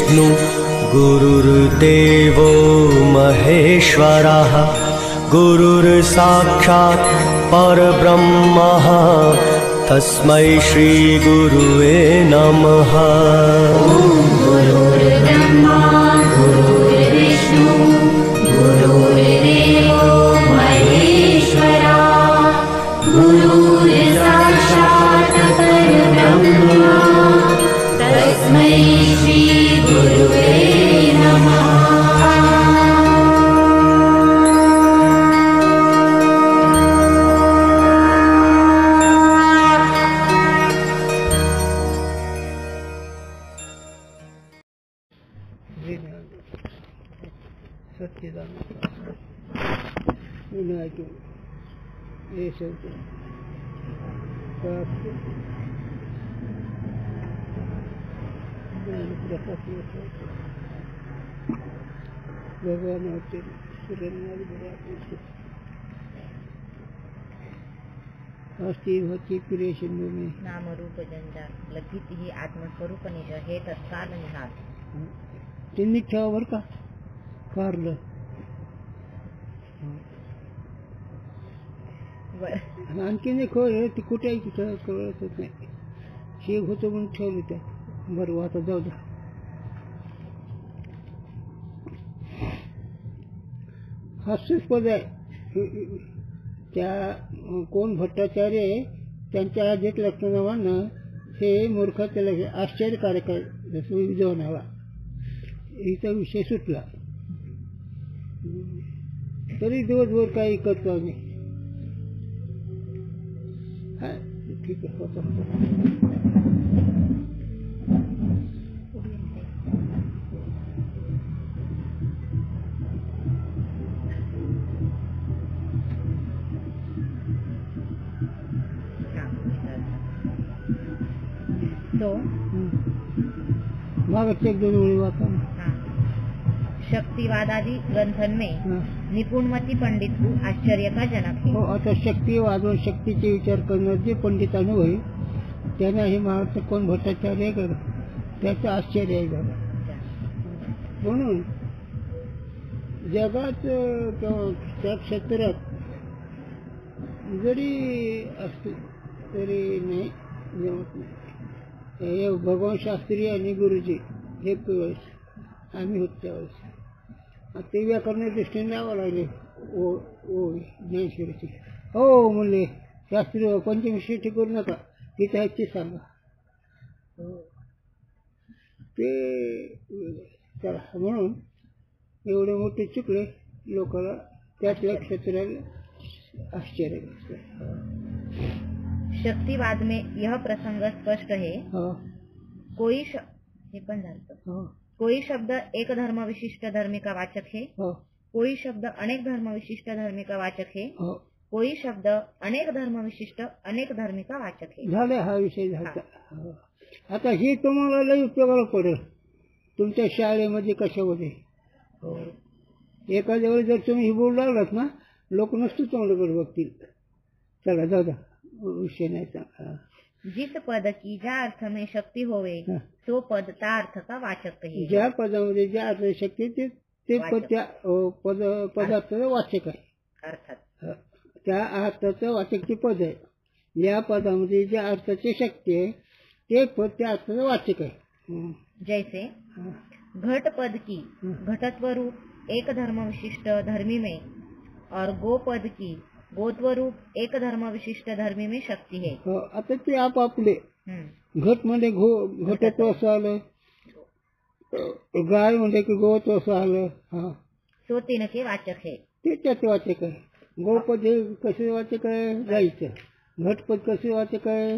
गुरुर्विष्णु गुरुर्देवो महेश्वरः गुरुर्साक्षात् परब्रह्मः तस्मै श्री गुरुवे नमः। गुरुर्ब्रह्मा गुरुर्विष्णु गुरुर्देवो महेश्वरा गुरुर्साक्षात् परब्रह्म तस्मै श्री गुरुवे नमः। नाम रूप जंजाळ लगित ही आत्मस्वरूप निज हे तत्काल निहाल. त्यांनी ठेवावर का कारलं आणखीन एक ती कुठे आहे तिथं कळतच नाही. शेग होतं म्हणून ठेवलं त्या बरं आता जाऊ द्या. हास्यास्पद आहे त्या कोण भट्टाचार्य त्यांच्या आधीत लक्षणावानं हे मूर्खाचं लक्ष आश्चर्यकारक आहे. जसं विजवणावा हिचा विषय सुटला तरी दिवसभर काही करतो आम्ही. हा ठीक आहे होतं. भागवत एक दोन वेळी वाचा. शक्तिवाद आदि ग्रंथन में निपुणमती पंडित को आश्चर्य का जनक है. हो आता शक्तिवाद व शक्तीचे विचार करणार जे पंडितांना होईल त्यांना हे महाराष्ट्र कोण भट्टाचार्य आहे का त्याचं आश्चर्य आहे बघा. म्हणून जगात किंवा त्या क्षेत्रात जरी असले तरी नाही जमत नाही. भगवान शास्त्री आणि गुरुजी हे वेळेस आम्ही होत त्यावेळेस ते व्याकरणाच्या दृष्टीने लावा लागले. ओ ज्ञानेश्वरीची हो म्हणले शास्त्री पंचविशेष करू नका तिथे ह्याची सांगा ते चला. म्हणून एवढे मोठे चुकले लोकांना त्यातल्या क्षेत्राला आश्चर्य. शक्तिवाद में यह प्रसंग स्पष्ट है. कोई शब्द एक धर्म विशिष्ट धर्मी का वाचक है. कोई शब्द अनेक धर्म विशिष्ट धर्मी का वाचक है. कोई शब्द अनेक धर्म विशिष्ट अनेक धर्मी का वाचक है. झाले हा विषय झाला. आता ही तुम्हाला लई उपयोगाला पडेल तुमच्या शाळेमध्ये कशामध्ये. एखाद्या वेळी जर तुम्ही ही बोलू लागलात ना लोक नसतो चांगलं बघतील. चला जाऊ द्या विषय नाही. जिस पद की ज्या अर्थ में शक्ती होवे तो पद त्या अर्थ का वाचक कहे. ज्या पदामध्ये ज्या अर्थ शक्ती ते पद त्या पदार्थाचं वाचक आहे. अर्थात त्या अर्थाचं वाचक ते पद आहे. या पदामध्ये ज्या अर्थाची शक्ती आहे ते पद त्या अर्थाचं वाचक आहे. जैसे घट पद की घटत्व रूप एक धर्म विशिष्ट धर्मी में और गो पद की गोत्व रूप एक धर्म विशिष्ट धर्मी में शक्ती है. आता ते आपापले घट मध्ये घटत्व असं आलं गाय म्हणजे की गोत्व असं आलं. हा तो तीन के वाचक है. ते त्याचं वाचक आहे. गोपद हे कसे वाचक आहे गायचं. घटपद कसे वाचक आहे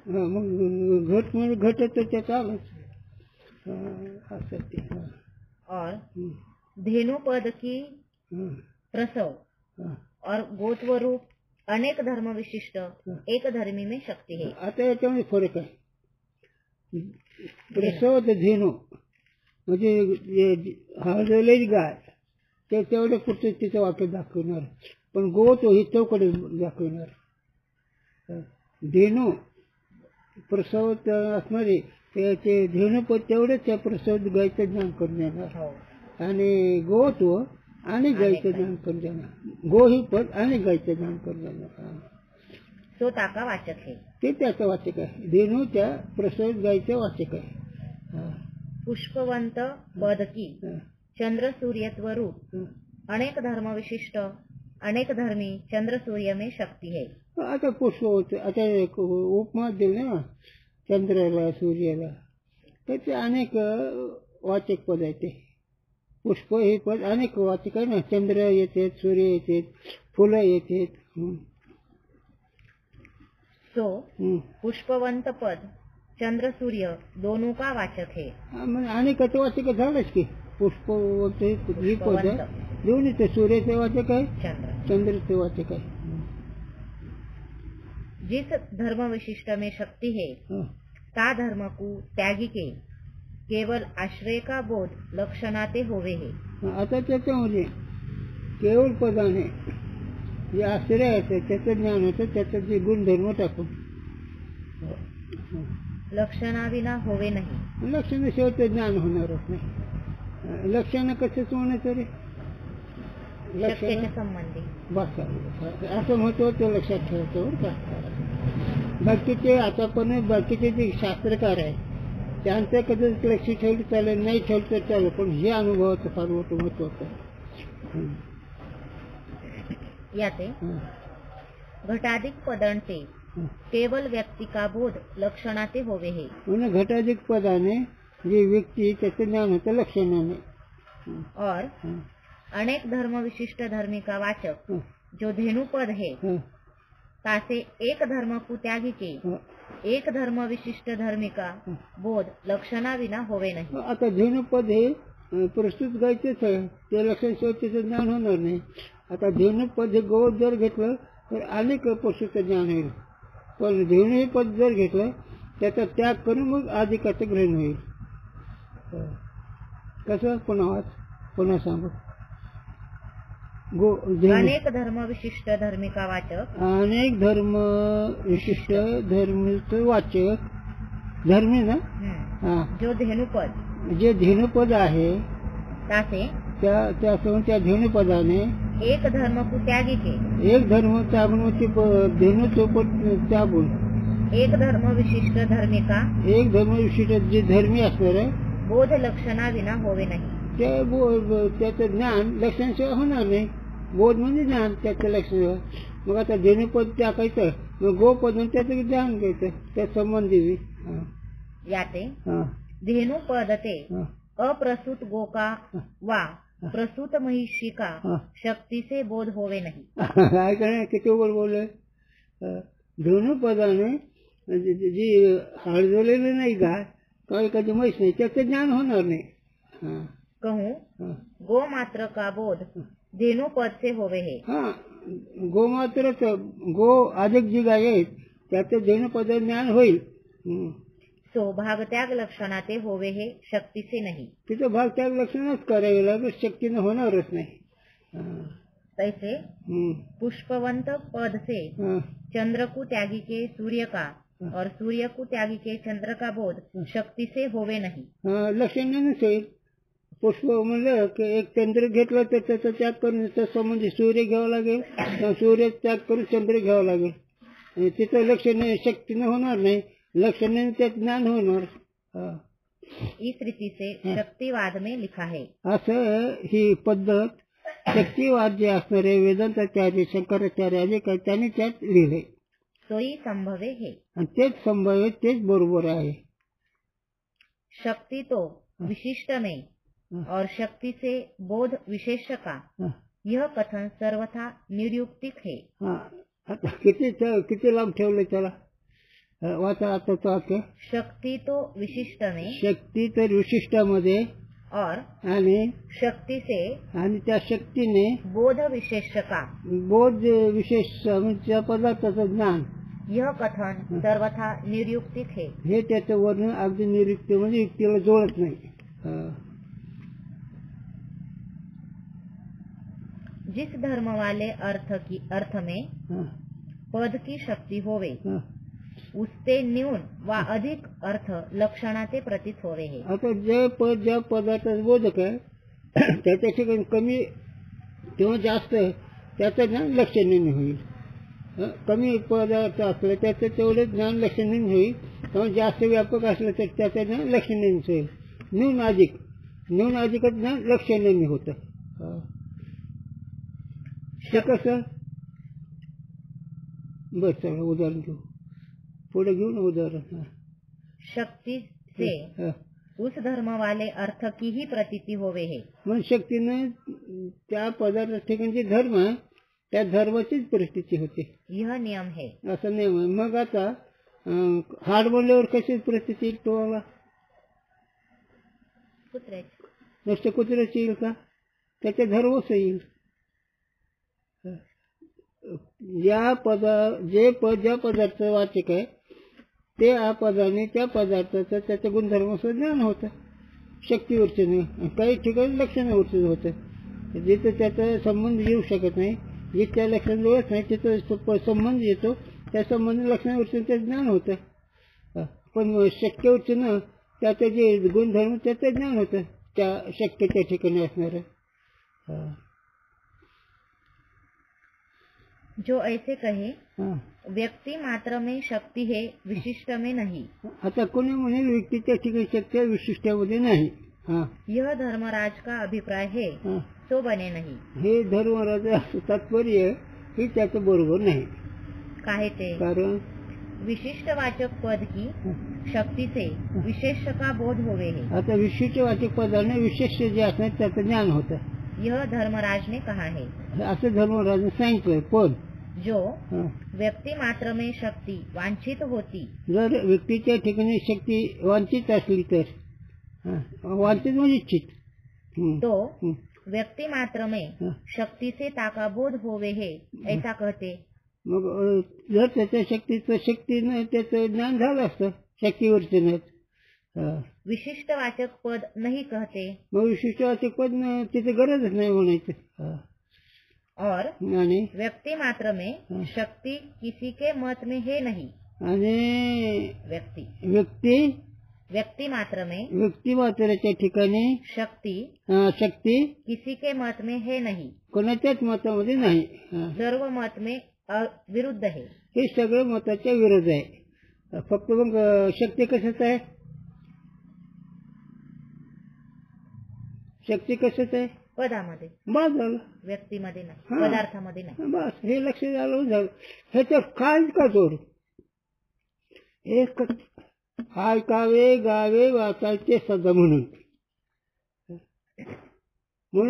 मग घट म्हणजे घटत्व त्याचं आलं असं ते. और धेनु पद की प्रसव और गोत्व रूप अनेक धर्म विशिष्ट एक धर्मी में शक्ती है. आता याच्यामध्ये फरक आहे. प्रसव धेनु म्हणजे हळदलेली गाय ते तेवढ्या पुरते तिचं वाक्य दाखवणार. पण गोत ही चौकडे दाखवणार. धेनु प्रसव असणारी त्याचे धेनुपद तेवढेच त्या प्रसाद गायचं ज्ञान करून देणार हो आणि गोत्व आणि गायचं ज्ञान करून देणार. गो ही पद आणि गायचं ज्ञान करून देणार. तो ताका वाचक है. ते त्याचं वाचक आहे. धेनू त्या प्रसाद गायचं वाचक आहे. हा. पुष्पवंत पद की हा. चंद्र सूर्यत्व रूप अनेक धर्म विशिष्ट अनेक धर्मी चंद्र सूर्य में शक्ती है. आता पुष्प होतं. आता उपमा दिले ना चंद्राला सूर्याला, तर ते अनेक वाचक पद आहे. ते पुष्प हे पद अनेक वाचक आहे ना. चंद्र येते, सूर्य येते, फुलं येते. सो पुष्पवंत पद चंद्र सूर्य दोनों का वाचक है. अनेकाचं वाचक झालंच की. पुष्प ही पद दोन्हीचे सूर्याचे वाचक आहे, चंद्राचे वाचक आहे. जिस धर्म विशिष्ट में शक्ति है ता धर्म को त्यागी के केवल आश्रय का बोध लक्षणाते होवे है. आता त्याच्यामध्ये केवळ पदाने जे आश्रय आहे त्याचं ज्ञान होतं, त्याचं जे गुणधर्म टाकून लक्षणाविना होवे नाही. लक्षण शेवट ज्ञान होणारच नाही. लक्षण कशाच होण्याचं रे? शक्तीच्या संबंधी बस असं महत्व ते लक्षात ठेवतो. बाकीचे आता पण बाकीचे जे शास्त्रकार आहे त्यांचं कधी लक्ष ठेवलं चालेल, नाही ठेवलं तर चालेल, पण हे अनुभवाचं फार मोठं महत्वाचं. याते घटाधिक पदांचे केवल व्यक्ती का बोध लक्षणाते होवे है. म्हणून घटाधिक पदाने जे व्यक्ती त्याचं ज्ञान होतं लक्षणाने. और अनेक धर्म विशिष्ट धर्मी का वाचक जो धेनु पद है तासे एक धर्म को त्यागी के एक धर्म विशिष्ट धर्मी का बोध लक्षणा विना होवे नाही. आता धेनु पद हे प्रस्तुत गायचेच आहे, ते लक्षण शेवटीचं ज्ञान होणार नाही. आता धेनु पद हे गवत जर घेतलं तर अनेक पशुचं ज्ञान होईल, पण धेनु हे पद जर घेतलं त्याचा त्याग करून मग अधिकाचं ग्रहण होईल. कसं? पुन्हा सांगू. अनेक धर्म विशिष्ट धर्मी का वाचक अनेक धर्म विशिष्ट धर्मीचं वाचक धर्मी ना. जो धेनुपद जे धेनुपद आहे तासे त्या धेनुपदाने एक धर्म को त्यागी के एक धर्म त्यागून धेनुचं पद त्यागून एक धर्म विशिष्ट धर्मी का एक धर्म विशिष्ट जे धर्मी असणार आहे बोध लक्षणा विना होवे नाही. त्याचं ज्ञान लक्षणाशिवाय होणार नाही. बोध म्हणजे ज्ञान, त्याचं लक्षण. मग आता धेनुपद टाकायचं, मग गोपद त्याचं ज्ञान घ्यायचं, त्या संबंधी. याते धेनु पदते अप्रसूत गोका वा प्रसूत महिषी का शक्ती से बोध होवे नाही. काय काय किती वर बोललोय. धेनुपदाने जी हळदवलेली नाही गाय काय कधी म्हैस नाही त्याचं ज्ञान होणार नाही. कहूँ गो मात्र का बोध धेनु पद से होवे है. गोमात्र गो अधिक जी गाय आहेत त्याचं धेनुपद ज्ञान होईल. सो भागत्याग लक्षणाते होवे है शक्ती से नहीं. तिथं भागत्याग लक्षणच करावे लागेल, शक्तीनं होणारच नाही. तैसे पुष्पवंत पद से चंद्र को त्यागी के सूर्य का और सूर्य को त्यागी के चंद्र का बोध शक्ती से होवे नहीं. लक्षणानेच होईल. पुष्प म्हणलं की एक चंद्र घेतलं तर त्याचा त्याग करून संबंधी सूर्य घ्यावा लागेल, सूर्य त्याग करून चंद्र घ्यावा लागेल. तिथं लक्षण शक्तीनं होणार नाही, लक्षणाने त्यात ज्ञान होणार. इस रीति से शक्तिवाद में लिखा है. असं ही पद्धत शक्तिवाद जे असणार आहे वेदांताचार्य शंकराचार्य अनेक त्यांनी त्यात लिहिले. सोयी संभवे है. आणि तेच संभव, तेच बरोबर आहे. शक्ति तो विशिष्ट में और शक्ति से बोध विशेष का यह कथन सर्वथा निरुक्तिक है. आता किती लांब ठेवलं त्याला. वाचा आता तो वाक्य. शक्ति तो विशिष्ट में शक्ती तर विशिष्टामध्ये और आणि शक्ति से आणि त्या शक्तीने बोध विशेष का बोध विशेष म्हणजे पदार्थाचं ज्ञान यह कथन सर्वथा निरुक्तिक है. हे त्याचं वर्णन अगदी निरुक्त म्हणजे युक्तीला जोडत नाही. जिस धर्म वाले अर्थ में पद की शक्ति होवे उसते न्यून वा अधिक अर्थ लक्षणाचे प्रतीत होवे हे. आता जे पद ज्या पदार्थाचं बोधक आहे त्याच्या ठिकाणी कमी किंवा जास्त त्याचं ज्ञान लक्षणीय होईल. कमी पदार्थ असलं त्याचं तेवढं ज्ञान लक्षणीय होईल, किंवा जास्त व्यापक असलं तर त्याचं ज्ञान लक्षणीय होईल. न्यून अधिकच ज्ञान लक्षणीय होतं. ते कसं बस चला उदाहरण घेऊ, पुढे घेऊ ना उदाहरण. शक्ती से उस धर्म वाले अर्थ की ही प्रतीती होवे हे. मग शक्तीनं त्या पदार्थ ठिकाणचे धर्म त्या धर्माचीच परिस्थिती होते. यह नियम है. असं नियम आहे. मग आता हाड बोलल्यावर कशी परिस्थिती येईल तुम्हाला? कुत्र्याची. नुसतं कुत्र्याची येईल का? त्याच्या धर्मच येईल. ज्या पदार्थ वाचक आहे त्या पदाने त्या पदार्थाचं त्याच्या गुणधर्माचं ज्ञान होतं शक्तीवरचं. काही ठिकाणी लक्षणावरचं होतं. जिथं त्याचा संबंध येऊ शकत नाही, जिथं लक्षण जुळत नाही तिथं संबंध येतो, त्या संबंध लक्षणावरचं ते ज्ञान होतं. पण शक्यवरचं न त्याचं जे गुणधर्म त्याचं ज्ञान होतं त्या शक्यच्या ठिकाणी असणारं. जो ऐसे कहे व्यक्ती मात्र में शक्ती है विशिष्ट में नहीं. आता कोणी म्हणेल व्यक्तीच्या ठिकाणी शक्ती विशिष्टामध्ये नाही. यह धर्मराज का अभिप्राय है तो बने नहीं. हे धर्मराज तात्पर्य हे त्याचं बरोबर नाही. काहे ते? कारण विशिष्ट वाचक पद की शक्ती से विशेष का बोध होवे है. आता विशिष्ट वाचक पदाने विशेष जे असणार त्याचं ज्ञान होतं. यह धर्मराज ने कहा है. असं धर्मराजने सांगितलं. पण जो व्यक्ती मात्र में शक्ती वांछित होती, जर व्यक्तीच्या ठिकाणी शक्ती वांछित असली तर वांछित म्हणजे इच्छित, तो व्यक्ती मात्र में शक्ती से ताका बोध होवे है ऐसा कहते. मग जर त्याच्या शक्तीनं त्याचं ज्ञान झालं असतं शक्तीवरचं. विशिष्ट वाचक पद नहीं कहते. मग विशिष्ट वाचक पद तिथे गरजच नाही म्हणायचं. और व्यक्ति मात्र में शक्ति किसी के मत में है नहीं. आणि व्यक्ति मात्र में व्यक्ती मात्राच्या ठिकाणी शक्ती किसी के मत में है नहीं. कोणाच्याच मतामध्ये नाही. सर्व मत में विरुद्ध है. हे सगळं मताच्या विरोध आहे. फक्त मग शक्ती कशाच आहे? शक्ती कशाच आहे? पदामध्ये. बस झालं. व्यक्तीमध्ये नाही, पदार्थामध्ये नाही. बस हे लक्ष झालं. ह्याच्यात काय का जोड? एक ऐकावे गावे वाचायचे सदा म्हणून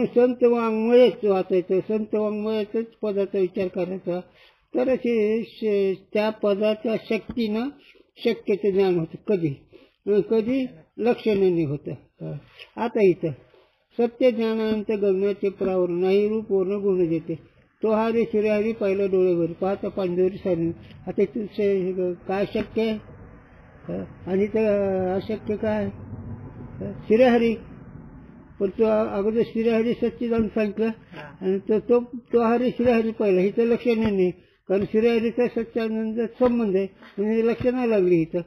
संत वाङ्मयच वाचायचं. संत वाङ्मयाचाच पदाचा विचार करायचा तर त्या पदाच्या शक्तीनं शक्यचं ज्ञान होतं. कधी लक्षणाने होतं. आता इथं सत्य ज्ञानांत गगनाचे प्रावरण नाही रूप वर्ण गुण देते. तो हरी श्रीहरी पहिलं डोळेवर पाहता पांढरी सारी. आता काय शक्य आहे आणि ते अशक्य काय? श्रीहरी. पण तो अगोदर श्रीहरी सच्चिदानंद सांगितलं आणि तो हरी श्रीहरी पहिला. हिचं लक्षण नाही कारण श्रीहरीचा सच्चिदानंद संबंध आहे म्हणजे लक्षण नाही लागली इथं.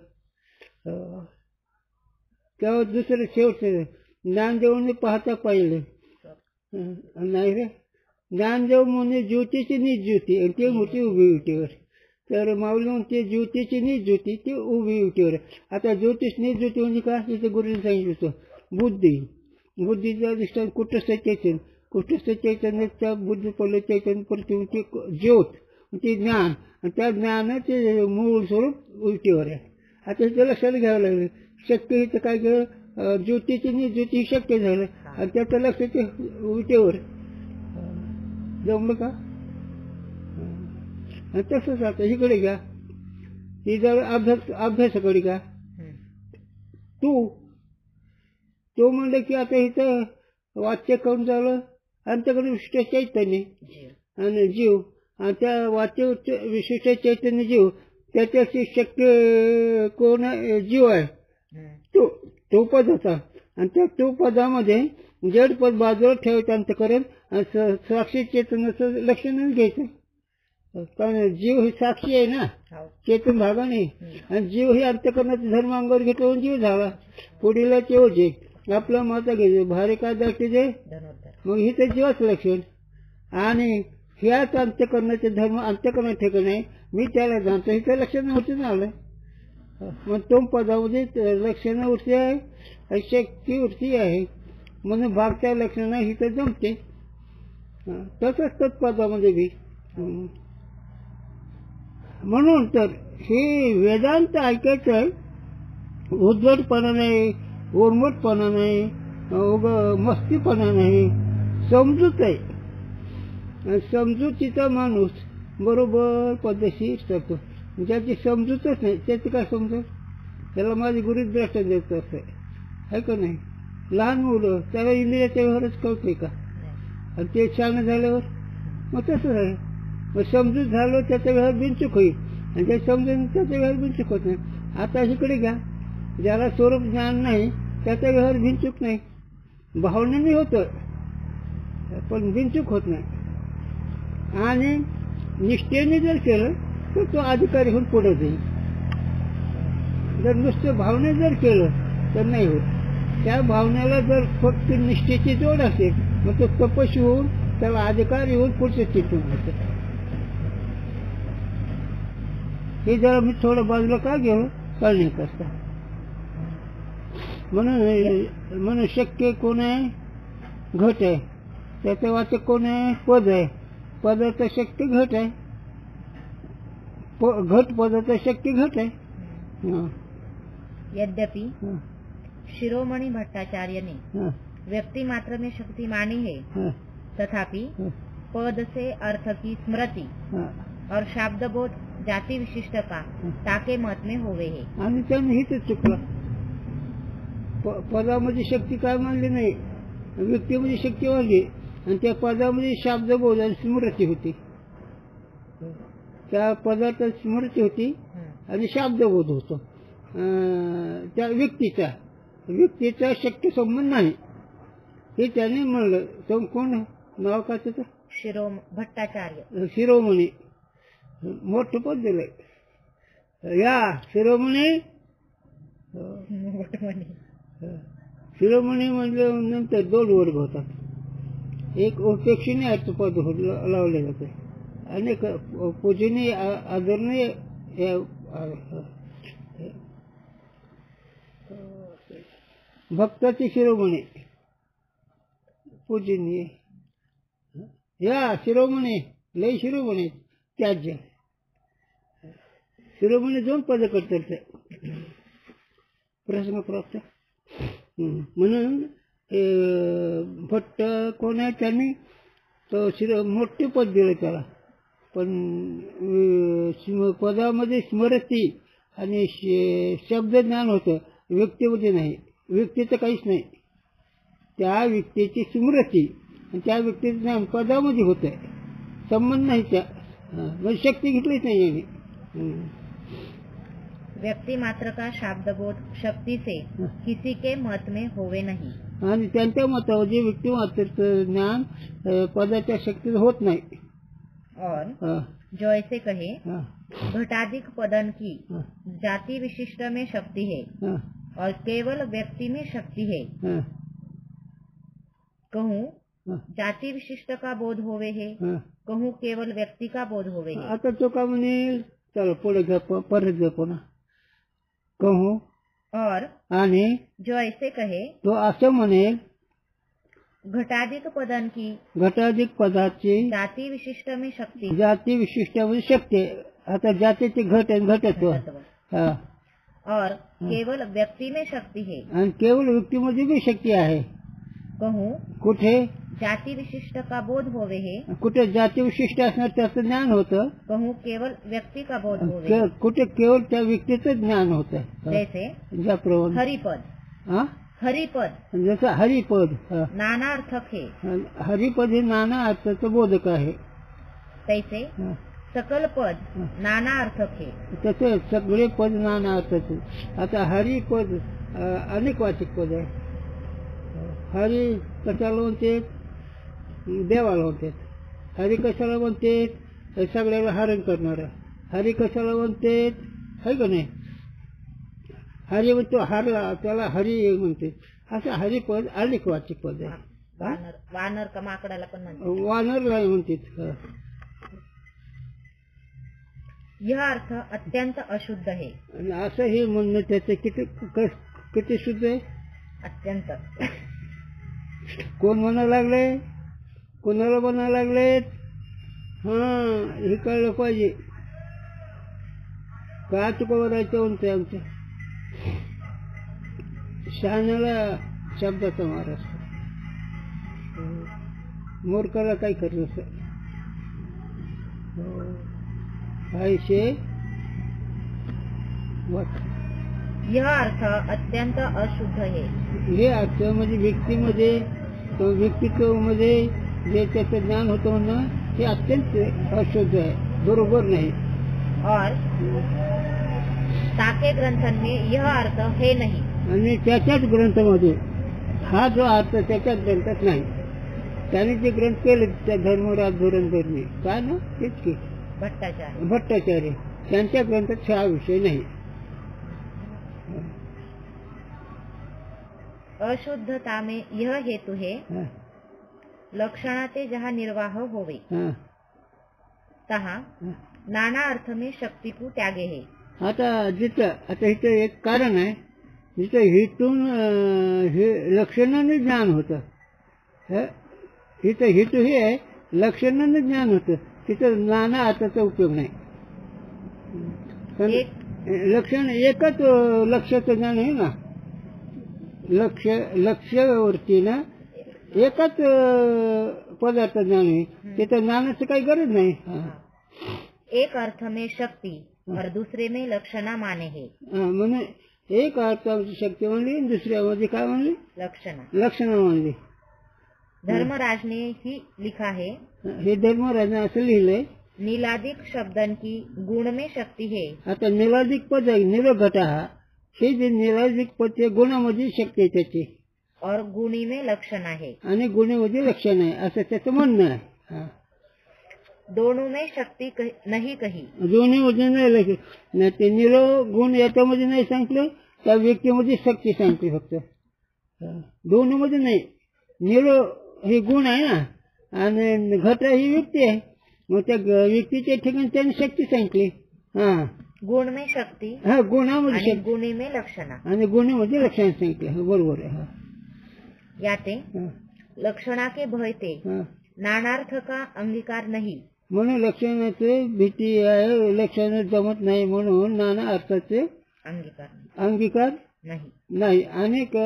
तेव्हा दुसरं शेवटचं ज्ञानदेवाने पाहता पाहिलं नाही रे. ज्ञानदेव म्हणजे ज्योतीची नीच ज्योती आणि ते होती उभी विटीवर. तर माऊली म्हणते ज्योतीची नीच ज्योती ती उभी विटीवर. आता ज्योतिष नीच ज्योती म्हणजे काय? तिथे गुरुने सांगितलं होतं बुद्धीचा दृष्टांत कुटस्थ चैतन्याच्या बुद्धी पडलं चैतन्य प्रतिमूर्ती ज्योत ते ज्ञान आणि त्या ज्ञानाचे मूळ स्वरूप उलटीवर आहे. आता इथं लक्षात घ्यावं लागलं. शक्य इथं काय केलं? ज्योतीची नी ज्योती शक्य झालं आणि त्याचं लक्ष ते उलटीवर. जमलं का? तसंच आता इकडे घ्या. ही जर अभ्यासाकडे घ्या. तो म्हणलं की आता इथं वाच्य कोण झालं? आमच्याकडे विशिष्ट चैतन्य आणि जीव आणि त्या वाच्य विशिष्ट चैतन्य जीव त्याच्याशी शक्य कोण जीव आहे तो पद होता. आणि त्या तो पदामध्ये जड पद बाजूला ठेवायचं अंतकरण आणि साक्षी चेतनाचं लक्षण घ्यायचं. कारण जीव ही साक्षी आहे ना, हो. चेतन भागा नाही. आणि जीव ही अंतःकरणाचा धर्म अंगावर घेतला जीव झाला. पुढीला तेवढे आपला माता घ्यायचे भारी काय दाखते जे धनुर्धर. मग ही तर जीवाच लक्षण. आणि ह्याच अंत्यकरणाचे धर्म अंत्यकरण ठिकाण आहे. मी त्याला जाणतो हिचं लक्षण होते ना आलं. मग तो पदामध्ये लक्षण वृत्ती आहे, शक्ती वृत्ती आहे म्हणून भागच्या लक्षण ही तर जमते. तसंच तत्पदामध्ये बी. म्हणून तर हे वेदांत ऐकायचं आहे. उद्धटपणा नाही, उर्मटपणा नाही, मस्तीपणा नाही, समजूत आहे. समजुतीचा माणूस बरोबर पद्धतशीर करतो. ज्याची समजूतच नाही त्याची काय समजूत. त्याला माझी गुरुच द्रष्टा देत असं आहे का नाही. लहान मुलं त्याला इंद्रियाच्या व्यवहारच कळते का. आणि ते छान झाल्यावर मग तसंच आहे. मग समजूत झालं त्याचा व्यवहार बिनचूक होईल आणि जे समजून त्याचा व्यवहार बिनचूक होत नाही. आता इकडे घ्या, ज्याला स्वरूप ज्ञान नाही त्याचा व्यवहार बिनचूक नाही. भावनेने होतं पण बिनचूक होत नाही. आणि निष्ठेने जर केलं तर तो अधिकारी होऊन पुढे जाईल. जर नुसतं भावने जर केलं तर नाही होत. त्या भावनेला जर फक्त निष्ठेची जोड असेल मग तो तपस्वी होऊन त्याला अधिकारी होऊन पुढचे चिंतून होतं. हे जरा मी थोडं बाजूला का गेलो कळण्याकरता. म्हणून शक्य कोण आहे, घट आहे. त्याचं वाचक कोण आहे, पद आहे. पदाचा शक्य घट आहे, घट पदाचा शक्य घट आहे. यद्यपि शिरोमणि भट्टाचार्य ने व्यक्ति मात्र में शक्ति मानी है, तथापि पद से अर्थ की स्मृति और शाब्दबोध जाति विशिष्ट का ताके मत में होवे है. आणि त्याने हिच चुकला. पदामध्ये शक्ती काय मानली नाही, व्यक्तीमध्ये शक्ती मानली आणि त्या पदामध्ये शाब्दबोध आणि स्मृती होती. त्या पदार्थ स्मृती होती आणि शाब्दबोध होतो. त्या व्यक्तीचा शक्य संबंध नाही हे त्याने म्हणलं. तो कोण नाव काय त्याचं, भट्टाचार्य. शिरोमणी मोठं पद दिलंय. या शिरोमणी शिरोमणी म्हणलं नंतर 2 वर्ग होतात. एक उपेक्षणीय अर्थपद लावले जाते, अनेक पूजनीय आदरणीय भक्ताची शिरोमणी पूजनीय. या शिरोमणी लय शिरोमणी त्याज्य. शिरोमणी 2 पद करतात प्रश्न प्राप्त. म्हणून भट्ट कोण आहे त्यांनी तो मोठे पद दिलं त्याला. पण पदामध्ये स्मृती आणि शब्द ज्ञान होतं, व्यक्तीमध्ये नाही. व्यक्तीचं काहीच नाही. त्या व्यक्तीची स्मृती आणि त्या व्यक्तीचं ज्ञान पदामध्ये होतं. संबंध नाही. त्या म्हणजे शक्ती घेतलीच नाही याने. व्यक्ति मात्र का शाब्दबोध शक्ति से किसी के मत में होवे नहीं. आणि त्यांच्या मतावर जे व्यक्ती मात्र ज्ञान पदाच्या शक्तीचं होत नाही. और जो ऐसे कहे घटाधिक पदन की जाति विशिष्ट में शक्ति है और केवल व्यक्ति में शक्ति है, कहूँ जाति विशिष्ट का बोध होवे है, कहूँ केवल व्यक्ति का बोध होवे है. आता तो का म्हणेल, चला पुढे परत जा पुन्हा. कहूँ और आणि जो ऐसे कहे तो असं म्हणेल घटाधिक पदन की घटाधिक पदाची जाति विशिष्ट में शक्ति, जाती विशिष्टामध्ये शक्ती. आता जातीचे घट आणि घटत्व. और केवल व्यक्ति में शक्ती है आणि केवळ व्यक्तीमध्ये बी शक्ती आहे. कहूँ कुठे जाति विशिष्ट का बोध होवे है, कुठे जाती विशिष्ट असणार त्याचं ज्ञान होतं. कहूँ केवल व्यक्ति का बोध होवे, कुठे केवळ त्या व्यक्तीचं ज्ञान होतं. जैसे ज्याप्रमाणे हरिपद. हरिपद जसं हरिपद नाना अर्थक है, हरिपद हे नाना अर्थाचं बोधक आहे. तैसे सकल पद नाना अर्थक है. तसे सगळे पद नाना अर्थाचे. आता हरिपद अनेक वाचिक पद आहे. हरी कशाला म्हणते, देवाला म्हणते. हरी कशाला म्हणते, हे सगळ्याला हरण करणारा. हरी कशाला म्हणते है का नाही? हरी म्हणतो हरला त्याला हरी म्हणते. असं हरिपद अनेक वाचिक पद आहे. वानर का माकडाला पण म्हणतात. वानरला म्हणते. यह अर्थ अत्यंत अशुद्ध है. आणि असं हे म्हणणं त्याचं किती शुद्ध आहे? अत्यंत. कोण म्हणायला लागले? कोणाला म्हणायला लागलेत? हे कळलं पाहिजे. का चुका करायचं म्हणते आमच्या शहाण्याला शब्दाचा मार असतो. मूर्खाला काय करत असं. यह अर्थ अत्यंत अशुद्ध है. हे अर्थ म्हणजे व्यक्तित्वामध्ये जे त्याचं ज्ञान होतं म्हणणं हे अत्यंत अशुद्ध आहे, बरोबर नाही. और ताके ग्रंथन में यह अर्थ है नहीं. आणि त्याच्याच ग्रंथामध्ये हा जो अर्थ त्याच्याच ग्रंथात नाही. त्याने जे ग्रंथ केले त्या धर्मराज धोरणकरने काय ना तेच की भट्टाचार्य त्यांच्या ग्रंथात हा विषय नाही. अशुद्धता में यह हेतु है लक्षणाते जहाँ निर्वाह होवे तहाँ नाना अर्थ में शक्ती को त्यागे है. आता इथं एक कारण आहे जिथं हेतून हे लक्षणाने ज्ञान होतं. इथं हेतू हे आहे लक्षणाने ज्ञान होतं. तिथं नाना अर्थाचा उपयोग नाही. लक्षण एकच लक्षाचं ज्ञान आहे ना. लक्ष्यावरती ना एकच पदार्थ ज्ञान आहे. तिथं ज्ञानाचं काही गरज नाही. एक अर्थ में शक्ती और दूसरे में लक्षणा माने है. म्हणून एक अर्थाची शक्ती म्हणली दुसऱ्यामध्ये काय म्हणली? लक्षणा म्हणली. धर्मराजने ही लिखा है. हे धर्मराजने असं लिहिलंय नीलादिक शब्दन की गुण में शक्ती है. आता नीलादिक पद आहे निरघट हा. हे जे नीलादिक पद ते गुणामध्ये शक्ती आहे त्याची और गुणी में लक्षण आहे आणि गुणामध्ये लक्षण आहे असं त्याचं म्हणणं आहे. दोनों में शक्ती नाही कही. दोन्हीमध्ये नाही ते निरो गुण याच्यामध्ये नाही सांगितलं. त्या व्यक्तीमध्ये शक्ती सांगते फक्त. दोन्हीमध्ये नाही. निरो हे गुण आहे ना आणि घट ही व्यक्ती आहे. मग त्या व्यक्तीच्या ठिकाणी त्याने शक्ती सांगितली. गुण में शक्ती गुणामध्ये गुणी में लक्षणा आणि गुणामध्ये लक्षण सांगितलं. बरोबर आहे. याते लक्षणा के भयते नानार्थ का अंगीकार नाही. म्हणून लक्षणाचे भीती आहे. लक्षण जमत नाही म्हणून नाना अर्थाचे अंगीकार नाही. अनेक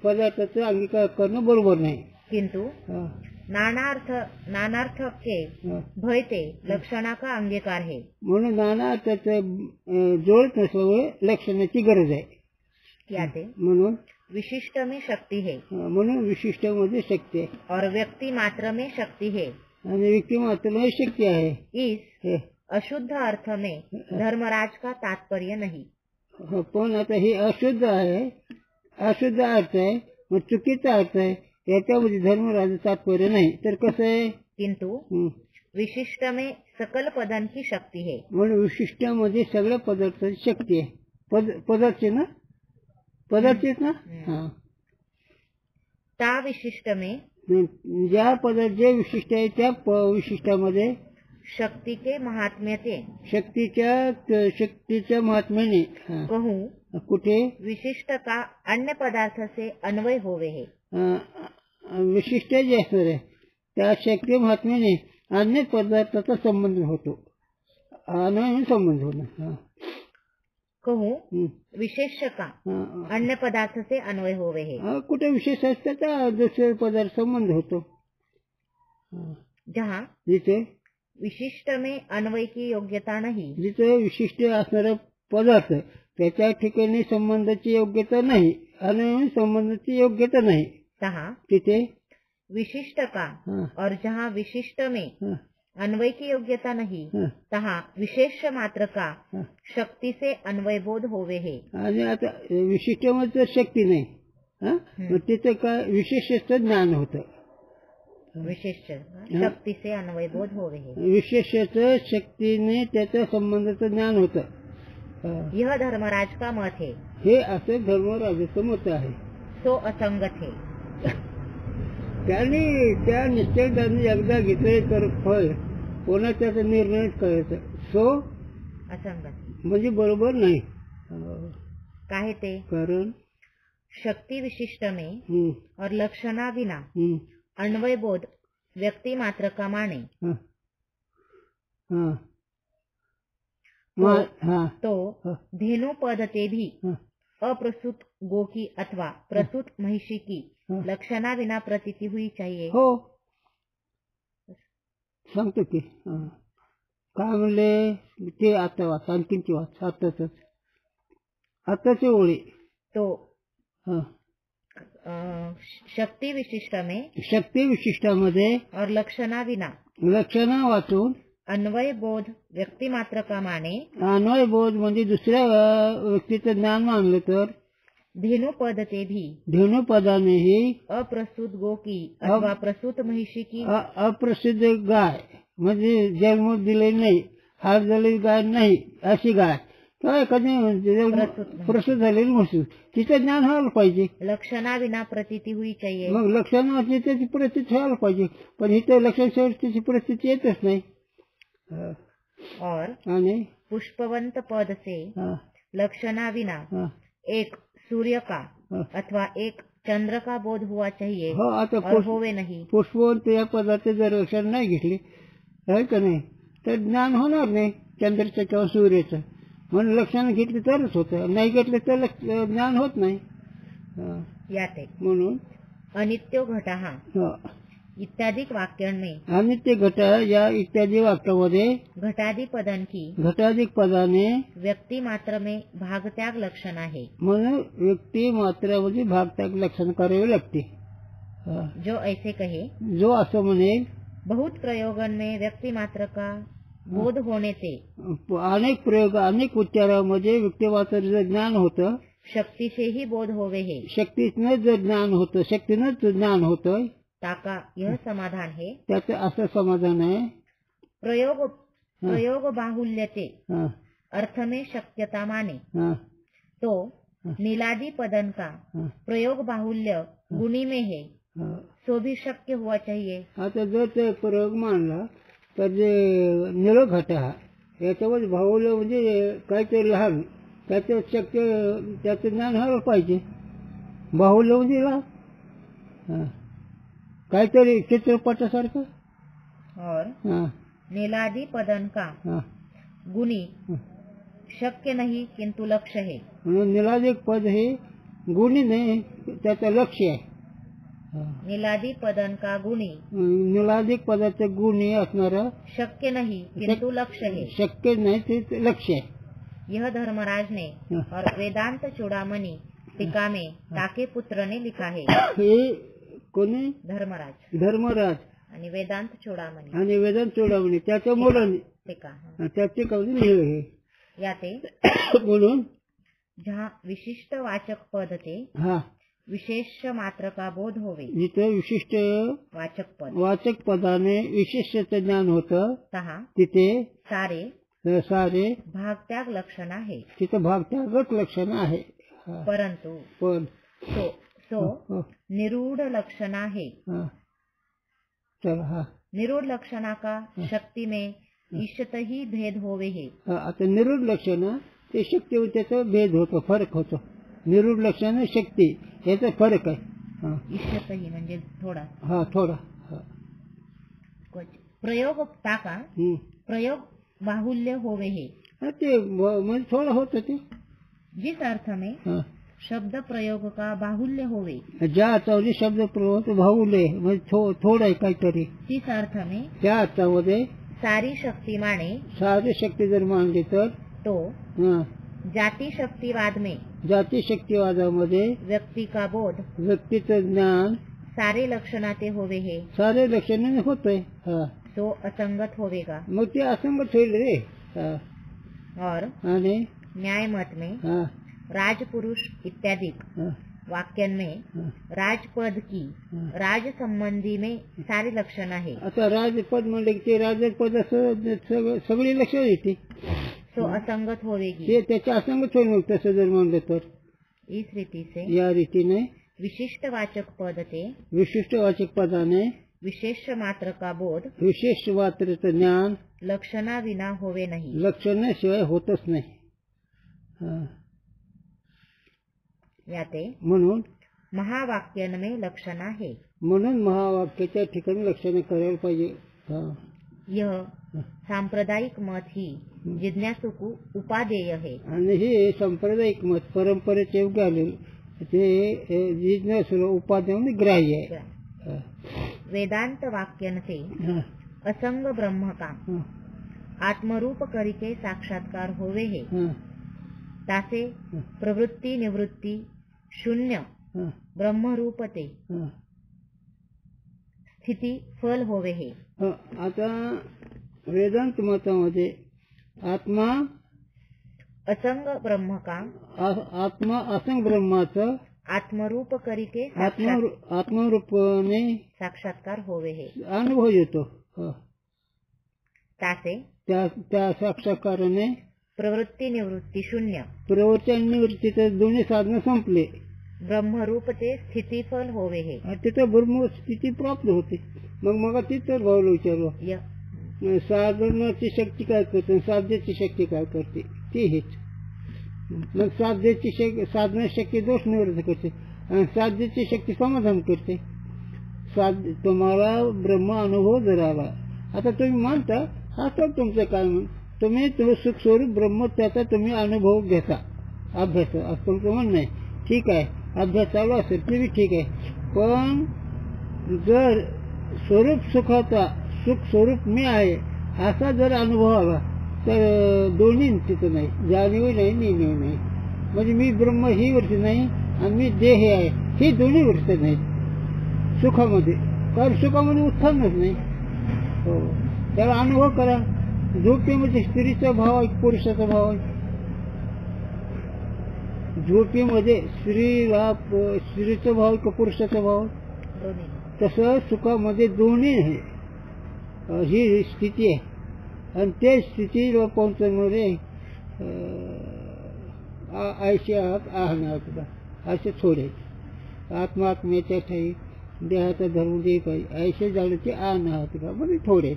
पदार्थाचा अंगीकार करणं बरोबर नाही. किंतु नानार्थ के भयते लक्षणा का अंगीकार है. म्हणून नाना अर्थाचे जोड नसल्यामुळे लक्षणाची गरज आहे. याते म्हणून विशिष्ट में शक्ती है. म्हणून विशिष्ट मध्ये शक्ती आहे. और व्यक्ति मात्र में शक्ती है. आणि व्यक्ती मात्र में शक्ती आहे. इस अशुद्ध अर्थ में धर्मराज का तात्पर्य नहीं. पण आता हे अशुद्ध आहे. अशुद्ध अर्थ आहे मग चुकीचा अर्थ आहे. याच्यामध्ये धर्मराज तात्पर्य नाही. तर कसं आहे? किंतु विशिष्ट में सकल पदन की शक्ती है. म्हणून विशिष्टामध्ये सगळ्या पदार्थाची शक्ती आहे. पदार्थच ना. त्या विशिष्ट में ज्या पदार्थ जे विशिष्ट आहे त्या विशिष्टामध्ये शक्ती के महात्म्यते शक्तीच्या महात्म्याने कहूँ कुठे विशिष्ट का अन्य पदार्थ से अन्वय होवे है. विशिष्ट जे असणार आहे त्या शक्ती महात्म्याने अन्य पदार्थाचा संबंध होतो. अन्वय संबंध होणं. कहूँ विशेष का अन्य पदार्थ से अन्वय होवे है. कुठे विशेष असता दुसरे पदार्थ संबंध होतो. जहाँ जिथे विशिष्ट में अन्वय की योग्यता नहीं. जिथे विशिष्ट असणारा पदार्थ त्याच्या ठिकाणी संबंधाची योग्यता नाही. अन्वय संबंधाची योग्यता नाही. तहाँ तिथे विशिष्ट का और जहाँ विशिष्ट में अन्वय की योग्यता नहीं तहाँ विशेष मात्र का शक्ती से अन्वय बोध होवे है. आणि आता विशिष्टमध्ये शक्ती नाही मग तिथे काय विशेषच ज्ञान होतं. विशेष शक्ती से अन्वय बोध होवे है। विशेषाचं शक्तीने त्याच्या संबंधाचं ज्ञान होतं. यह धर्मराज का मत है, हे असं धर्मराजाचं मत आहे. सो असंगत है. त्यांनी त्या निश्चयाने एकदा घेतले तर फळ कोणाचा निर्णय करायचा. सो असंगत म्हणजे बरोबर नाही. काहे ते, कारण शक्ति विशिष्ट में और लक्षणा बिना अन्वय बोध व्यक्ति मात्र का माने तो धेनु पदते भी अप्रसूत गो की अथवा प्रसूत महिषी की लक्षणा बिना प्रतीति हुई चाहिए. हो सांगतो की काय म्हणले ते आता वाच, आणखीनची वाच. आताचे ओळी. तो शक्ति विशिष्ट में, शक्ती विशिष्टामध्ये और लक्षणा विना लक्षणा वाचून अन्वय बोध व्यक्ति मात्र का माने, अन्वय बोध म्हणजे दुसऱ्या व्यक्तीचं ज्ञान मानलं तर धेनु पदते भी धेनु पदानेही अप्रसूत गो की अथवा प्रसूत महिषी की अप्रसिद्ध गाय म्हणजे जन्म दिले नाही, हार झालेली गाय नाही अशी गाय किंवा एखादी प्रसूत झालेली म्हशी, तिचं ज्ञान व्हायला पाहिजे. लक्षणा विना प्रतीति हुई चाहिए. मग लक्षणाची त्याची परिस्थिती व्हायला पाहिजे, पण इथे लक्षण त्याची परिस्थिती येतच नाही. और आणि पुष्पवंत पद से लक्षणा विना एक सूर्य का अथवा एक चंद्र का बोध हुआ चाहिए. हो आता और होवे नहीं. पुष्पवंत या पदाचे जर लक्षण नाही घेतले आहे का नाही तर ज्ञान होणार नाही चंद्राचं किंवा सूर्याचं. म्हणून लक्षण घेतले तरच होतं, नाही घेतले तर ज्ञान होत नाही. याते म्हणून अनित्यो घटः इत्यादि वाक्यों में अनित्य घट या इत्यादी वाक्यामध्ये घटादि पदन की घटाधिक पदाने व्यक्ति मात्र में भागत्याग लक्षण आहे. म्हणून व्यक्ती मात्रामध्ये भागत्याग लक्षण करावे लागते. जो ऐसे कहे, जो असं म्हणेल बहुत प्रयोगन में व्यक्ति मात्र का बोध होने से अनेक प्रयोग अनेक उच्चारामध्ये व्यक्ती मात्राचं ज्ञान होतं, शक्ति से ही बोध होवे है. शक्तीनं जर ज्ञान होतं, शक्तीनं ज्ञान होतं, ताका यह समाधान है. त्याचं असं समाधान आहे. प्रयोग बाहुल्यते अर्थ में शक्यता माने तो नीलादि पदन का प्रयोग बाहुल्य गुणी में है, सो भी शक्य हुआ चाहिए. आता जर ते प्रयोग मानला तर जे निळ घट हा याच्यावर बाहुल्य म्हणजे काहीतरी लहान त्याचं शक्य त्याचं ज्ञान व्हायला पाहिजे. बाहुल्य म्हणजे लहान काहीतरी चित्रपटासारखं. और नीलादि पदन का गुणी शक्य नहीं किंतु लक्ष्य है. म्हणून नीलादिक पद हे गुणी नाही, त्याचं लक्ष्य आहे. नीलादि पदन का गुणी नीलादिक पदाचं गुणी असणारं शक्य नहीं किंतु लक्ष्य है. शक्य नाही ते लक्ष्य आहे. यह धर्मराज ने और वेदांत चूड़ामणि टीका में ताके पुत्र ने लिखा है. हे कोणी धर्मराज आणि वेदांत चूड़ामणि आणि वेदांत चूड़ामणि त्याच्या मुलाने टीका त्याचे कवली लिहिले हे. याते म्हणून जहाँ विशिष्ट वाचक पद थे विशेष मात्र का बोध होवे, जिथे विशिष्ट वाचक पदाने विशेषचं ज्ञान होतं तिथे सारे भागत्याग लक्षण आहे. तिथे भागत्यागच लक्षण आहे. परंतु पण सो निरूढ़ लक्षण आहे. चला निरूढ़ लक्षणा का शक्ति में ईशत ही भेद होवे है. आता निरूढ लक्षण ते शक्ती त्याचा भेद होतो, फरक होतो. निरूढ लक्षण शक्ती याचा फरक आहे. ईशत ही म्हणजे थोडा थोडा प्रयोग टाका प्रयोग बाहुल्य होवे है. ते म्हणजे थोडं होतं ते जिस अर्थ में शब्द प्रयोग का बाहुल्य होवे, ज्या अर्थामध्ये शब्द प्रयोग बाहुल्य म्हणजे थोडं आहे काहीतरी, तीच अर्थ में त्या अर्थामध्ये सारी शक्ती माने सारी शक्ती जर मानली तर तो जाति शक्तिवाद में जाति शक्तिवादामध्ये व्यक्ति का बोध व्यक्तीचं ज्ञान सारे लक्षणाते होवे है. सारे लक्षणाने होतोय. तो असंगत होवेगा. मग ते असंगत होईल रे. और आणि न्याय मत में राजपुरुष इत्यादि वाक्यन में राजपद की राज संबंधी में सारे लक्षण आहे. आता राजपद म्हणले की ते राजपद सगळी लक्षण येते. सो असंगत होवेगी. ते त्याच्या असंगत होईल मग तसं जर म्हणलं तर. इस रीति से या रीतीने विशिष्ट वाचक पद ते विशिष्ट वाचक पदाने विशेष मात्र का बोध विशेष मात्राचं ज्ञान लक्षणा विना होवे नाही. लक्षणाशिवाय होतच नाही. याते म्हणून महावाक्यन में लक्षण आहे. म्हणून महावाक्याच्या ठिकाणी लक्षण करायला पाहिजे. यह सांप्रदायिक मत ही जिज्ञासु को उपादेय है. आणि हे सांप्रदायिक मत परंपरेचे योग्य आलेलं ते जिज्ञासूला उपादेय ग्राह्य आहे. वेदांत वाक्यन से असंग ब्रह्म का आत्मरूप करिके साक्षात्कार होवे है. तासे प्रवृत्ती निवृत्ती शून्य ब्रह्मरूपते स्थिती फल होवे है. आता वेदांत मतामध्ये आत्मा असंग ब्रह्म का आत्मा असंग ब्रह्माचं आत्मरूप करिके आत्मरूपाने साक्षात्कार होवे है. अनुभव येतो. तासे त्या साक्षात्काराने प्रवृत्ती निवृत्ती शून्य प्रवृत्ती आणि निवृत्ती तर दोन्ही साधनं संपले. ब्रह्मरूप ते स्थिती फल होवे है. तिथं ब्रह्म स्थिती प्राप्त होते. मग तिथं भावला विचारलं साधनाची शक्ती काय करते साध्याची शक्ती काय करते ती हेच. मग साध्याची साधना शक्ती दोष निवृत्त करते आणि साध्याची शक्ती समाधान करते. तुम्हाला ब्रह्म अनुभव जर आला आता तुम्ही मानता हा तर तुमचं काय म्हण तुम्ही सुख स्वरूप ब्रह्म त्याचा तुम्ही अनुभव घेता अभ्यास असं तुमचं म्हणणं आहे. ठीक आहे अभ्यास चालू असेल ते बी ठीक आहे. पण जर स्वरूप सुखाचा सुख स्वरूप मी आहे असा जर अनुभव आला तर दोन्ही तिथं नाही जाणीव नाही नेणीव नाही. म्हणजे मी ब्रह्म ही वर्ष नाही आणि मी देह आहे ही दोन्ही वर्ष नाही सुखामध्ये. कारण सुखामध्ये उत्थानच नाही. हो त्याला अनुभव करा. झोपेमध्ये स्त्रीचा भाव आहे पुरुषाचा भाव आहे. झोपेमध्ये स्त्रीचा भाव का पुरुषाचा भाव तसं सुखामध्ये दोन्ही आहे. ही स्थिती आहे आणि त्या स्थितीला पोहोचण्यामध्ये ऐशी आहात आहात असे थोडे आत्मा आत्म्याच्या ठाई देहाचा धर्म जे पाहिजे ऐसे जाण्याचे आण आहात का म्हणजे थोडे.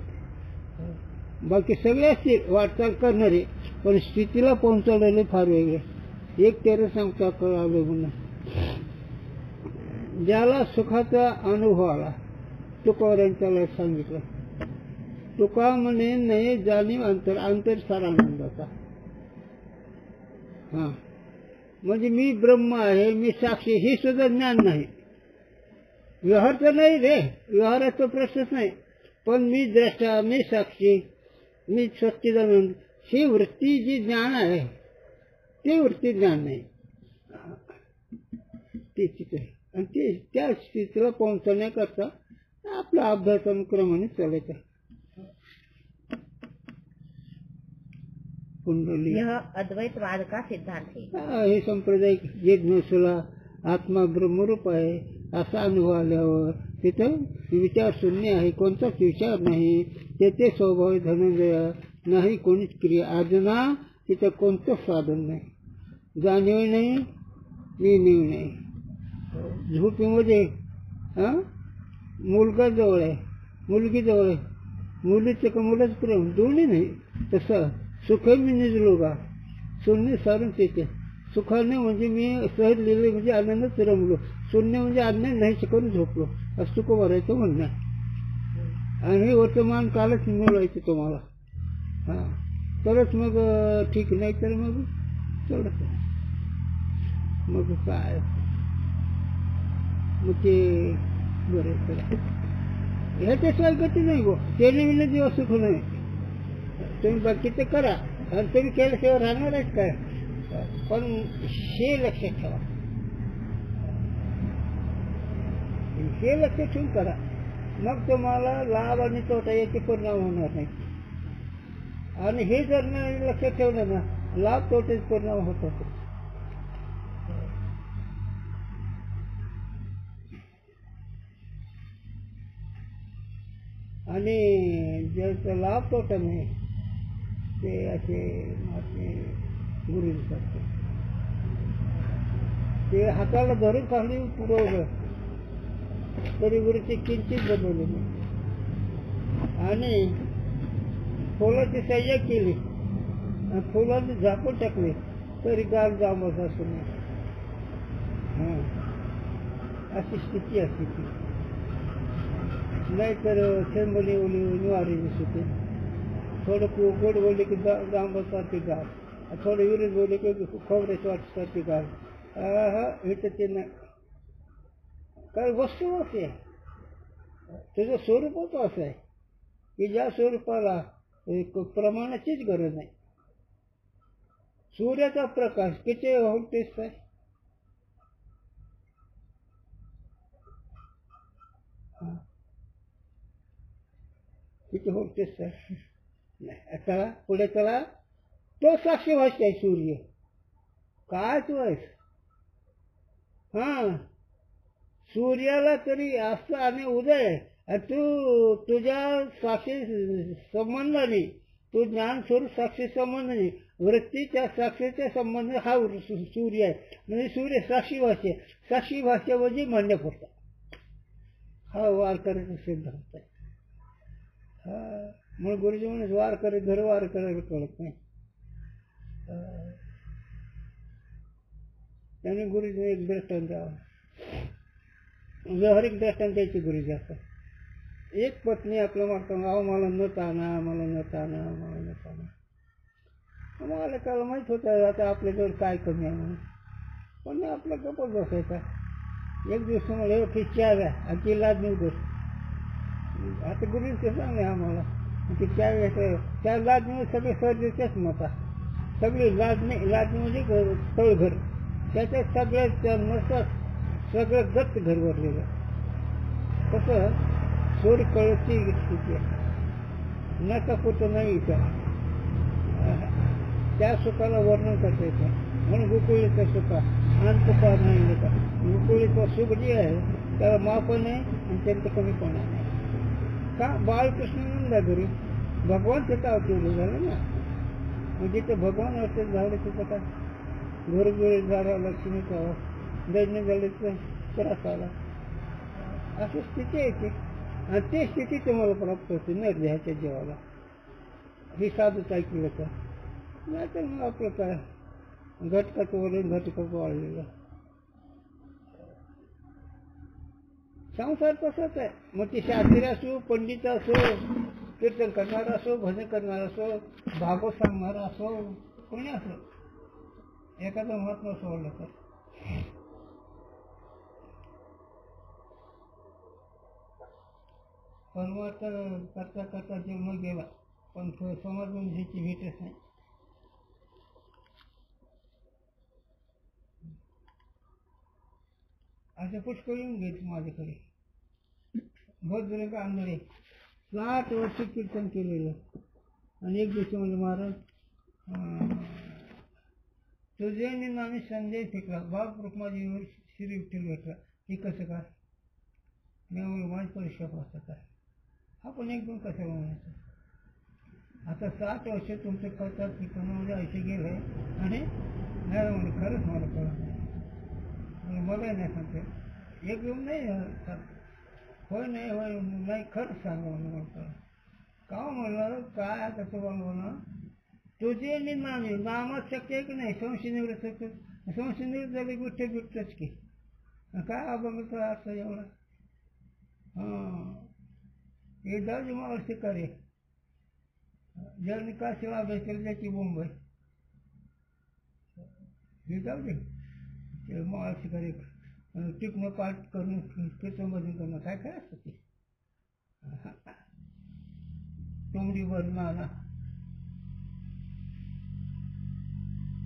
बाकी सगळे असते वाटचाल करणारे पण स्थितीला पोहोचवलेले फार वेगळे. एक तेरं सांगता कळालं म्हणून ज्याला सुखाचा अनुभव आला तुकोरांच्याला सांगितलं. तुका म्हणे नाही जाणीव अंतर सारा आनंदाचा. म्हणजे मी ब्रह्म आहे मी साक्षी हे सुद्धा ज्ञान नाही. व्यवहार तर नाही रे व्यवहाराचा प्रश्नच नाही. पण मी द्रष्टा मी साक्षी मी सच्चिदानंद ही वृत्ती जी ज्ञान आहे ते वृत्ती ज्ञान नाही. ते तिथे आणि ते त्या स्थितीला पोहोचण्याकरता आपला अभ्यासानुक्रमाने चालायचा. कुंडली यह अद्वैतवाद का सिद्धांत है. हे सांप्रदायिक जिज्ञासूला आत्मा ब्रह्मरूप आहे असा अनुभव आल्यावर तिथं विचार शून्य आहे कोणताच विचार नाही. तेथे स्वभाव धनंजय नाही कोणीच क्रिया आजना तिथं कोणतंच साधन नाही जाणीव नाही नेणीव नाही. झोपेमध्ये मुलगा जवळ आहे मुलगी जवळ आहे मुलीचं का मुलाच प्रेम दोन्ही नाही. तसं सुख मी निजलो का शून्य सारून तिथे सुखाने म्हणजे मी सहज लिहिले म्हणजे आनंदच रमलो. शून्य म्हणजे आनंद नाही शिकवून झोपलो असं सुख भरायचं म्हणणं. आणि वर्तमान कालच मिळवायचं तुम्हाला तरच मग ठीक नाही तर मग तेवढंच मग काय मग ते बरं करा ह्याच्याशिवाय गती नाही गो. त्याने विना दिवस सुख नाही. तुम्ही बाकीचं करा आणि तुम्ही केल्याशिवाय राहणारच काय. पण हे लक्षात ठेवा हे लक्षात ठेवून करा मग तुम्हाला लाभ आणि तोटा याचे परिणाम होणार नाही. आणि हे जर लक्षात ठेवलं ना लाभ तोट्याचे परिणाम होत होते. आणि ज्याचा लाभ तोटा नाही ते असे महात्मे गुरुजी करते. ते हाताला धरून खाली पुरवलं तरी गुरुची किंचित बदलली नाही. आणि फुलाची सय्या केली आणि फुलाची झाकून टाकली तरी गाल जांभळत असू नये. अशी स्थिती असते ती. नाहीतर थेंबली ओली निवारी दिसते. थोडं गोड बोलले की जांभळत वाटते गाल, थोडं विरोध बोलले की खोबऱ्याची वाटते गाल. हे तर ते नाही. काय वस्तू असे तुझं स्वरूपच असं आहे की ज्या स्वरूपाला प्रमाणाचीच गरज नाही. सूर्याचा प्रकाश किती व्होल्टेज आहे? किती व्होल्टेज आहे? नाही चला पुढे चला. तो साक्षीभाष्य आहे सूर्य. काय तू आहेस? सूर्याला तरी असं आणि उदय आहे. तू तुझ्या साक्षी संबंधाने तू ज्ञान स्वरूप साक्षी संबंधाने वृत्तीच्या साक्षीच्या संबंध हा सूर्य आहे. म्हणजे सूर्य साक्षी भाष्य. साक्षी भाष्य म्हणजे म्हणण्यापुरता हा वारकऱ्याचा सिद्धांत आहे. म्हणून गुरुजी म्हणजे वारकरी घर वारकऱ्याला कळत नाही. त्याने गुरुजी एक दृष्टांत द्यावा, व्यावहारिक दृष्टांत द्यायची गुरुजी असतात. एक पत्नी आपलं म्हणतो मला न ताना, मला न ताना, मला न ताना. मला त्याला माहीत होतं आता आपल्याजवळ काय कमी आहे म्हणून, पण आपला गप्पच बसायचा. एक दिवस मला एवढी चहा घ्या आणि ती लाज नाही गोष्ट. आता गुरुजी ते सांगले आम्हाला ती चहा घ्यायचं. त्या लाजमुळे सगळे सर्जरीच्याच नव्हता. सगळी लाजणी म्हणजे तळघर. त्याच्यात सगळ्या नसतात सगळं गच्च घर भरलेलं. कसं सोड कळची स्थिती आहे. नका कुठं नाही का त्या सुखाला वर्णन करता येतं. म्हणून गोकुळीचं सुख अंतपा नाही का. गोकुळीचं सुख जे आहे त्याला मापण आहे आणि त्यांचं कमीपणा नाही. का बाळकृष्णानंदा घरी भगवान तिथं अवतरले झालं ना. म्हणजे ते भगवान अवतरले झाले तिथं काय घरोघरी झाला लक्ष्मीचा दैन्य झाले तर त्रास आला. अशी स्थिती येते आणि ती स्थिती तुम्हाला प्राप्त होते न ह्याच्या जीवाला. ही साधूच ऐकलं तर नाही तर मग आपलं काय घटकाचं वळून घटकाचं वाळलेलं. संसार तसंच आहे. मग ती शास्त्री असो, पंडित असो, कीर्तन करणारा असो, भजन करणारा असो, भागवत सांगणारा असो, कोणी असो, एखादं महात्मा सोडलं तर परमार्थ करता करता जन्म गेला पण समाजबंधीची भेटच नाही. असे पुष्कळ येऊन घेत माझ्याकडे. भद्रक आंधळे 60 वर्ष कीर्तन केलेलं. आणि एक दिवशी म्हणजे महाराज तुझे नामी संदेश फेकला बाप रुक्माजीवर श्री विठ्ठल भेटला. हे कसं काय? मी माझी परीक्षा पाहता काय आपण एकदम कसं म्हणायचं. आता 60 वर्ष तुमचं करतात कीर्तनामध्ये ऐसे गेलं आहे आणि नाही म्हणजे खरंच मला कळत नाही. मला नाही सांगते एकदम नाही होय नाही होय नाही खरंच सांगा म्हणून का म्हणलं काय आता तुम्हाला म्हणा तुझे नामी नामात शक्य आहे की नाही. संशय निवृत्त झाले विठ्ठल विठ्ठलच की काय अभंगाचा अर्थ एवढा. हे जाऊ मला शिकारे ज्यांनी काशीला अभ्यास केला त्याची मुंबई हे जाऊ दे. ते मला शिकारे टिकणं पाठ करून कीर्तन भजन करणं काय काय असतं ते. तोंडी नाना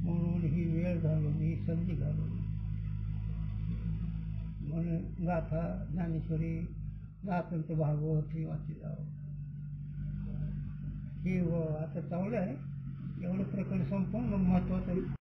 म्हणून ही वेळ घालून ही संधी घालून म्हणून गाथा ज्ञानेश्वरी गाथांचं भागवत हे वाची जावं. हे आता चांगलं आहे. एवढं प्रकरण संपूर्ण महत्वाचं